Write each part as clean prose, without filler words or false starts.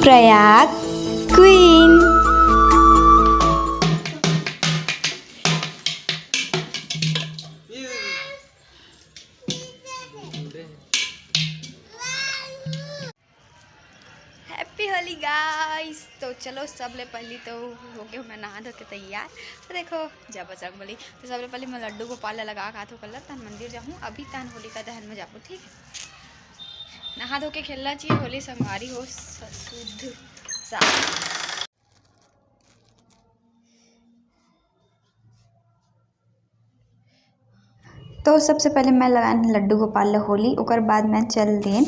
Prayag queen. Happy Holi guys. तो चलो सबले पहली तो हो गया मैं नहा धो के तैयार। तो देखो जब बजरंगबली तो सबले पहले मैं लड्डू गोपाल लगा के हाथों कलर तन मंदिर जाऊँ। अभी तन होलिका दहन में जाऊँ। ठीक है, नहा धो के खेलना चाहिए। होली संगवारी हो शुद्ध साफ। तो सबसे पहले मैं लगान लड्डू गोपाल होली, ओकर बाद मैं चल देन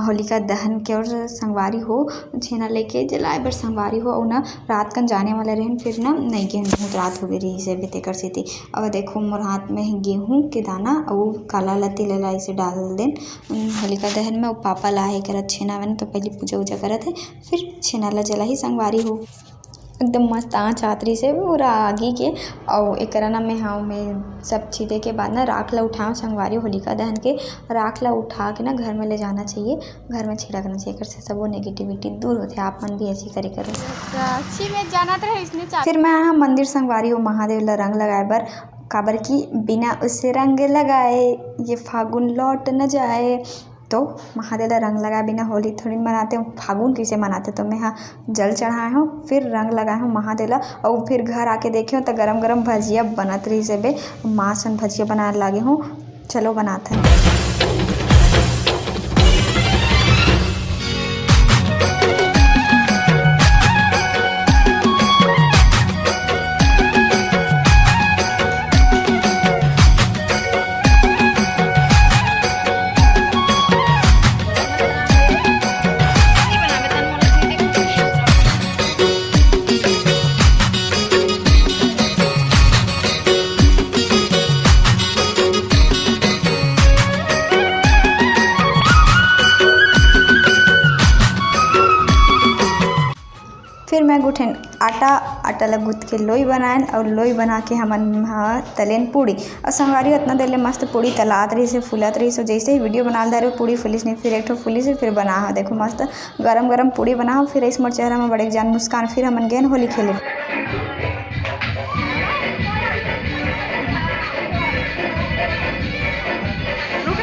होलिका दहन के और संगवारी हो छेना लेके जलाए बर संगवारी हो। और ना रात कन जाने वाले रहन, फिर ना नहीं गेहूँ बहुत रात हो गई रही से बेते कर सीती। अब देखो मोर हाथ में गेहूँ के दाना और काला लत्ती लाई से डाल देन होलिका दहन में। और पापा लाए करत छेना बन, तो पहले पूजा उजा करत है, फिर छेना ला जला ही संगवारी हो एकदम मस्त आँच आतरी से पूरा आगी के। और एक ना मैं हाँ मैं सब छीते के बाद ना राख ला उठाऊँ संगवारी होलिका दहन के। राख ला उठा के ना घर में ले जाना चाहिए, घर में छिड़कना चाहिए। कर से सब वो नेगेटिविटी दूर होते। आप मन भी ऐसी करे करो। में जाना तो है इसने। फिर मैं यहाँ मंदिर संगवारी हो महादेव ला रंग लगाए बर, काबर की बिना उससे रंग लगाए ये फागुन लौट न जाए। तो महादेव ला रंग लगाए बिना होली थोड़ी मनाते हूँ, फागुन कैसे मनाते। तो मैं यहाँ जल चढ़ाए हूँ, फिर रंग लगाए हूँ महादेव ला। और फिर घर आके देखे हूँ तो गरम गरम भजिया बनत रही से बे माँ सन भजिया बनाने लगे हूँ। चलो बनाते हैं। फिर मैं गुठेन आटा ला गूँथ के लोई बनाएन। और लोई बना के हमन तलेन पूड़ी। और संगवारी उतना देर ले मस्त पूड़ी तलात रही से फूलत रही। सो जैसे ही वीडियो बना दे रहे पूड़ी फुलिस नहीं, फिर एक ठो फुलिस फिर बना हो। देखो मस्त गरम गरम पूड़ी बना हो। फिर इस मोर चेहरा में बड़े जान मुस्कान। फिर हमन गेन होली खेले।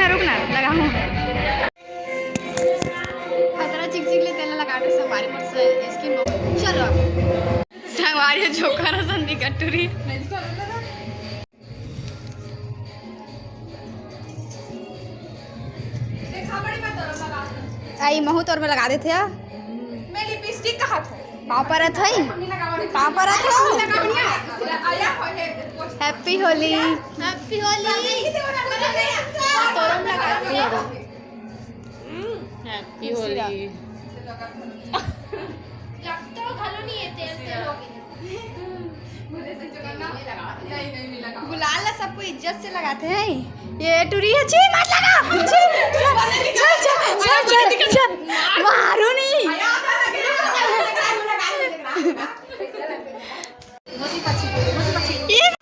रुकना लगा हूँ संगवारी झोंका संधि कटोरी आई महू तोर में लगा देते हैं। मैं लिपस्टिक कहाँ था पाँव पर पाँव पर happy Holi happy Holi happy Holi. गुलाल ला सबको इज्जत से लगाते हैं। ये टूरी है छी मत लगा। चल मारो नहीं।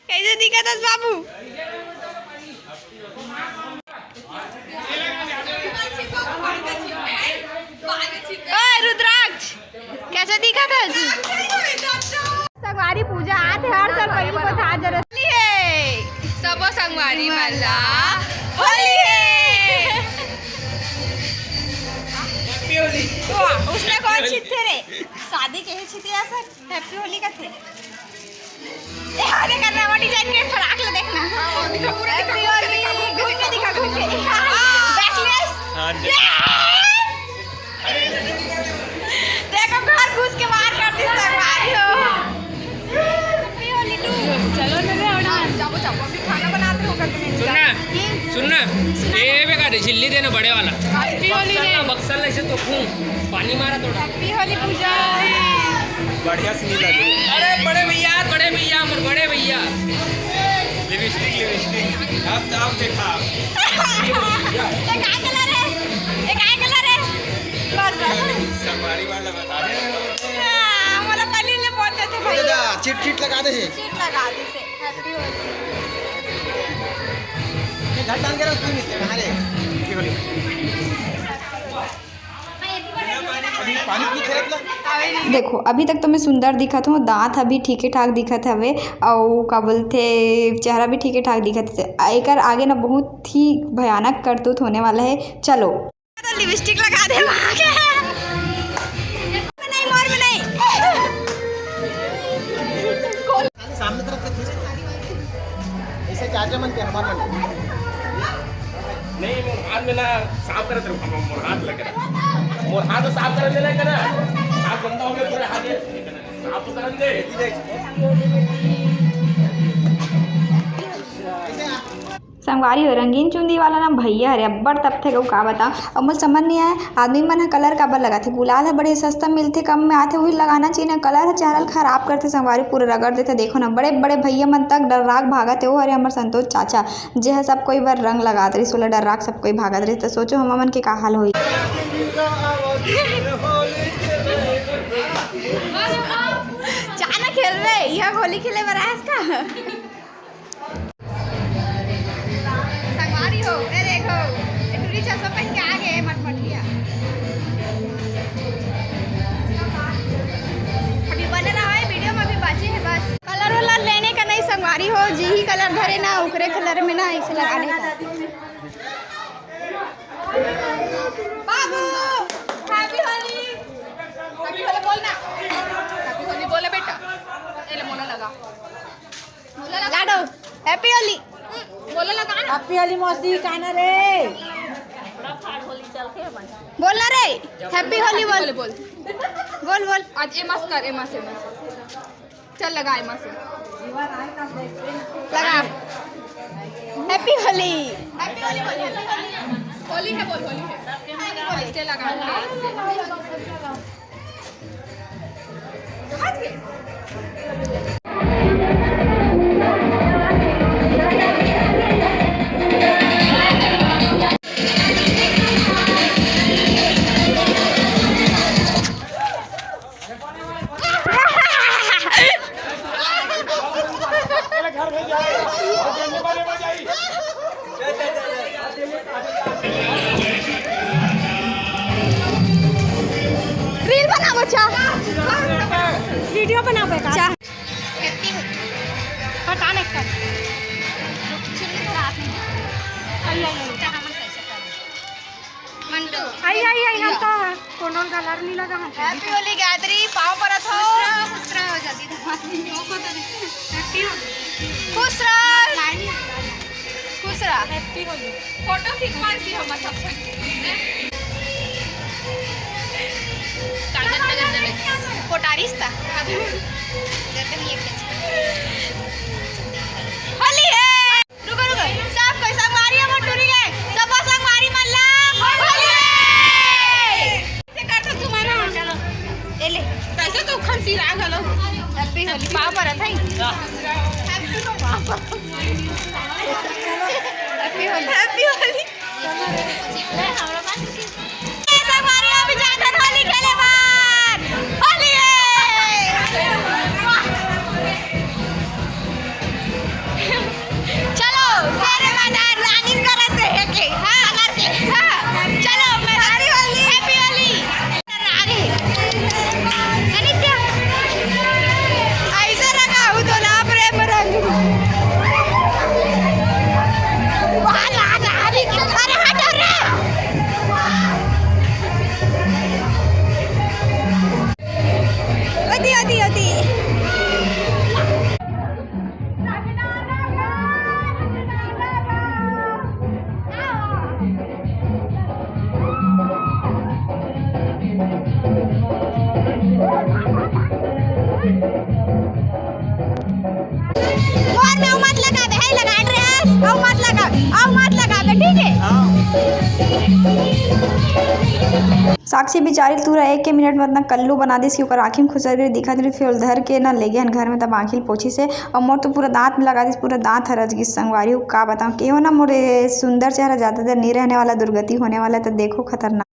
कैसे दिखा था बाबू? रुद्राक्ष कैसे दिखा था? संगवारी पूजा आते हर साल पहले को था जरूरत है। सब संगवारी मल्ला होली है। हैप्पी होली। उसने कौन छिथे रे? शादी के छिथे ऐसा हैप्पी होली का थे। ये आगे करना वो डिजाइन के फराक ले देखना। हैप्पी होली घूम के दिखा बैकलेस। देखो घर घुस के बाहर कर दी संगवारी हो। चलो जाओ अभी खाना बनाते हो कर तुम्हें। सुनना ये बेकार झिल्ली देना बड़े वाला। हैप्पी होली रे बक्सर ऐसे तो पानी मारा थोड़ा। हैप्पी होली पूजा बढ़िया से नहीं लगी। अरे बड़े भैया बड़े भैया लिपस्टिक आप देखा ये काय कलर है बस संगवारी वाला बता दे। हमारा पहले ले बोलते थे भाई चिट लगा दे से हैप्पी होली। घर डाल के रख तू नहीं रे। पानी पी खेलत देखो अभी तक तो मैं सुंदर दिखत हूँ, दांत अभी ठीके ठाक दिखत हवे और का बोलते चेहरा भी ठीके ठाक दिखत है। एकर आगे ना बहुत ही भयानक करतूत होने वाला है। चलो तो लिपस्टिक लगा दे नहीं मोर में नहीं सामने तरफ से खींच ऐसे चार्जर मन के हमारे मन नहीं मोर हाथ में ना साफ करत रहो, मोर हाथ लगे मोर हाथ साफ कर दे ना, हाथ गंदा हो गया पूरे हाथ साफ तो कर दे। संगवारी हो रंगीन चुंदी वाला ना भैया हरे अब्बड़ तब थे का बता। अब मुझे समझ नहीं आया आदमी मन है कलर काबर लगाते। गुलाल है बड़े सस्ता मिलते कम में आते वही लगाना चाहिए ना। कलर है चेहरा खराब करते संगवारी पूरे रगड़ देते। देखो ना बड़े बड़े भैया मन तक डर्राक भागत है। वो हरे हमारे संतोष चाचा जे है सब कोई बार रंग लगात रही सोलह डर्राक सब कोई भागत रही। तो सोचो हम मन के का हाल हुई। जाना खेल रहे यह होली खेले बरास का संगवारी हो। ए देखो टूरी चश्मा पहन के आ गए मटमटिया। अभी बने रहा है वीडियो में, अभी बाकी है बस। कलर वाला लेने का नहीं संगवारी हो, जी ही कलर धरे ना उकरे कलर में ना इसे लगाने का। बाबू हैप्पी होली, हैप्पी होली बोलना, हैप्पी होली बोले बेटा। ले मोला लगा, मोला लगा दो हैप्पी होली बोला लगा ना। हैप्पी होली मौसी काना रे बोल ना रे हैप्पी होली बोल बोल बोल बोल। आज एमस कर एमस चल लगा एमस लगा हैप्पी होली। हैप्पी होली बोल, होली है बोल, होली है इसके लगा रील बना बच्चा, वीडियो बना पे का हटा नहीं कर मंटू। आई आई आई हम तो कोनो कलर नहीं लगा है। हैप्पी होली गायत्री पाव परत हो खुश रहो जल्दी खुश रह खुश रह। हैप्पी होली फोटो खींच मार दी हम सब कागज कागज पोटारिस्ता होली है। रुको रुको सब कोई संगवारी हम टूरी गए सब संगवारी मन ला होली है से कर तो तुम्हारा चलो ए ले कैसे तो खंसी रा गलो। हैप्पी होली पाव परत है। हैप्पी होली हैप्पी होली हमरा बात ए संगवारी अभी जाकर होली खेले बार होली है। चलो सारे मैदान रानी करते हैं के हां करके हां चलो मैं हरी होली हैप्पी होली आगे अनित्य ऐसा लगा हूं तो ना प्रेम रंग वहां लगा अरे हटो रे होती होती होती और मैं मत लगा बे है लगा ड्रेस औ मत लगा बे ठीक है। साक्षी बेचारी तूरा एक के मिनट में इतना कल्लू बना दी ओकर आँखी में खुसर गई दिखा रही। फिर धर के ना ले गए घर में तब आँखिल पोछी से और मोर तो पूरा दांत में लगा दी पूरा दांत हरज गई संगवारी हो का बताऊँ के हो ना मोरे सुंदर चेहरा ज़्यादा देर नहीं रहने वाला दुर्गति होने वाला तो देखो खतरनाक।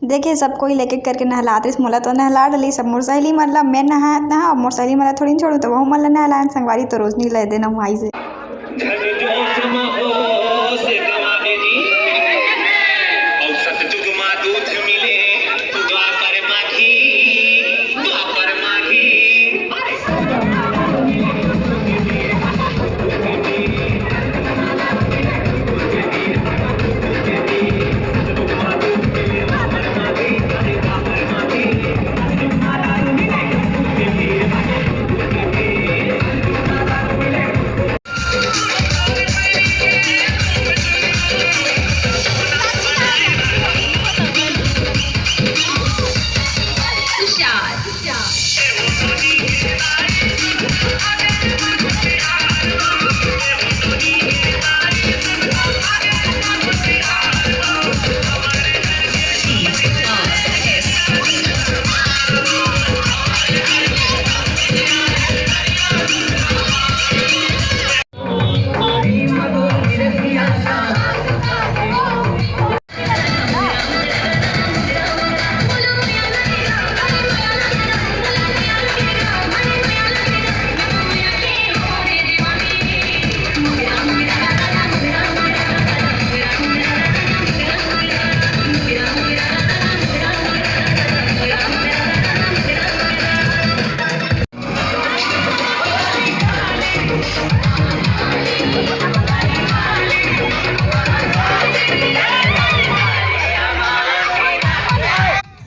देखिए सब कोई लेके करके नहलाते मोला तो नहला डली सब मोर सहेली मतलब मैं नहा नहा मोर सहेली मला थोड़ी छोड़ू तो वो मला नहलायन संगवारी तो रोज नहीं ले देना वहीं से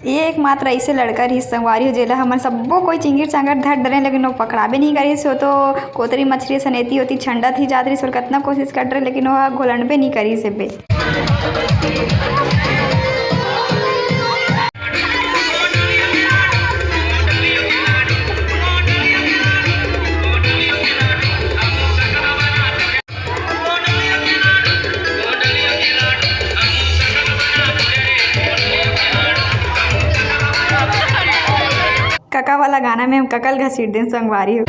ये एकमात्र ऐसे लड़का रही संगवारी हो जेला हमन सब्बो कोई चिंगिर चांगर धर डरे लेकिन वो पकड़ाबे नहीं करी सो तो कोतरी मछली सनेती होती छंडा थी जात रही सो कितना कोशिश कर रहे लेकिन वो घोलनबे नहीं करी से बे कका वाला गाना में हम ककल घसीट दें संगवारी हो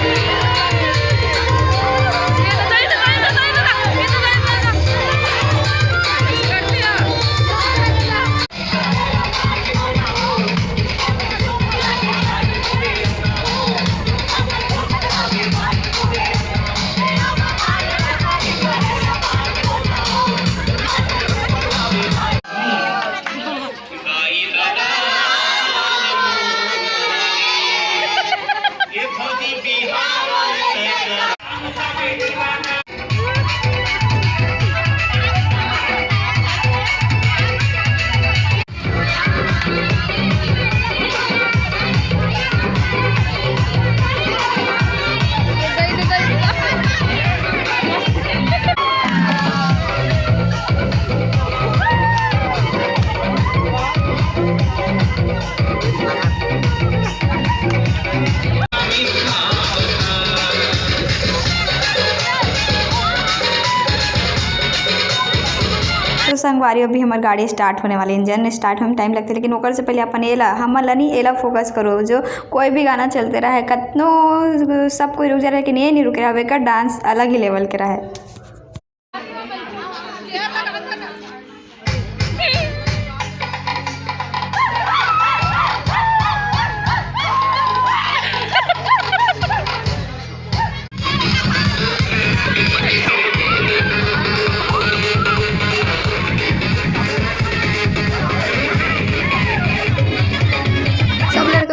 संगवारी अभी हमार गाड़ी स्टार्ट होने वाली इंजन स्टार्ट होने में टाइम लगता है लेकिन ओकर से पहले अपन एला हमन ला नहीं एला फोकस करो जो कोई भी गाना चलते रहे कतनो सब कोई रुक जा रहा है लेकिन ये नहीं रुक रहा है का डांस अलग ही लेवल के रहा है।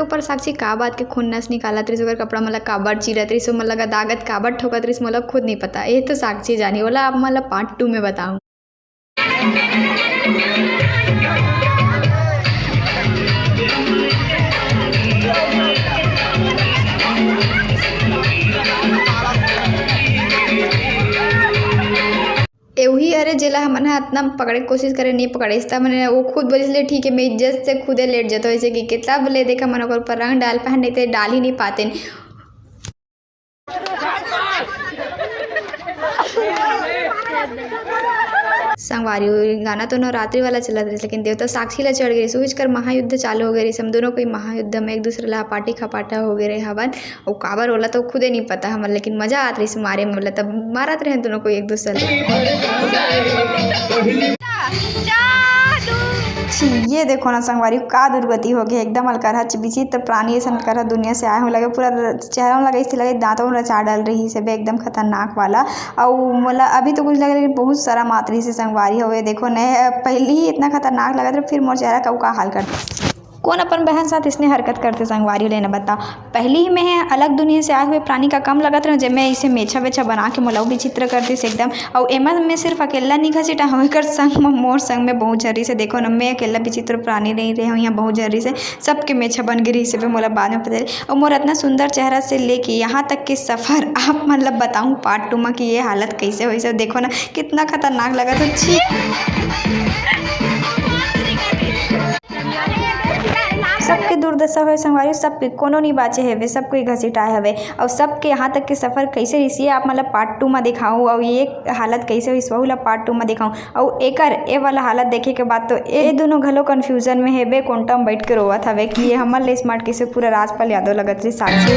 ऊपर साक्षी का बात के खून नस निकालत रही ओकर कपड़ा मतलब काबर चीरत रही सो मतलब दागत काबर ठोकत रही मतलब खुद नहीं पता ये तो साक्षी जानी बोला आप मतलब पार्ट 2 में बताऊँ। एवही अरे जेला हमन ह इतना पकड़े के कोशिश करे नहीं पकड़े त मैंने वो खुद बोलिस ले ठीक है मैं इज्जत से खुदे लेट जतो ऐसे कि कितना बोले देखा मन ओकर ऊपर रंग डाल पहन नहीं ते डाल ही नहीं पाते। संगवारी गाना तो नवरात्रि वाला चलत रही लेकिन देवता साक्षी ला चढ़ गई सोच कर महायुद्ध चालू हो गई हम दोनों कोई महायुद्ध में एक दूसरे ला पाटी खपाटा हो गए हवन और काबर होला तो खुदे नहीं पता हमन लेकिन मजा आत रही मारे में बोला तब मारत रहे दोनों को एक दूसरे ये देखो ना संगवारी का दुर्गति हो गई एकदम अलकर विचित्र प्राणी ऐसा अलकर दुनिया से आए हो लगे पूरा चेहरा में लगे इस लगे दांतों में रचा डाल रही से एकदम खतरनाक वाला और मतलब अभी तो कुछ लगे लेकिन बहुत सारा मात्री से संगवारी हो गए देखो नहीं पहले ही इतना खतरनाक लगा था फिर मोर चेहरा का हाल करता कौन अपन बहन साथ इसने हरकत करते संगवारी लेना बता पहले ही मैं अलग दुनिया से आए हुए प्राणी का कम लगत रहा जब मैं इसे मेछा वेछा बना के मोलाऊ विचित्र करती से एकदम और एमा में सिर्फ अकेला नहीं घसीटा हो कर संग में मोर संग में बहुत जरी से देखो ना मैं अकेला विचित्र प्राणी नहीं रहे हूँ यहाँ बहुत जरी से सबके मेछा बन गई से मोला बाद में पता और मोर इतना सुंदर चेहरा से लेके यहाँ तक के सफ़र आप मतलब बताऊँ पार्ट 2 में कि ये हालत कैसे हुई सब देखो ना कितना खतरनाक लगा तो छी सबके दुर्दशा हुए संगवारी सबके कोनो नहीं बाचे हवे सबको घसीटाए हवे और सबके यहाँ तक के सफ़र कैसे रही आप मतलब पार्ट 2 में दिखाऊँ और ये हालत कैसे हुई वही ला पार्ट 2 में दिखाऊँ और एकर ए वाला हालत देखे के बाद तो ये दोनों घलो कन्फ्यूजन में हेबे कोंटम बैठ के रोवत हवे कि ये हमन ले स्मार्ट कैसे पूरा राजपाल यादव लगत रही साक्षी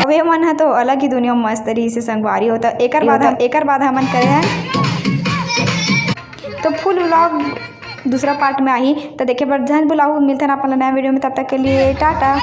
वे मन है तो अलग ही दुनिया में मस्त रही से संगवारी होता एकर बाद हमन करे हैं तो फुल व्लॉग दूसरा पार्ट में आई तो देखे पर जन बुलाऊ मिलते हैं अपन नया वीडियो में तब तक के लिए टाटा।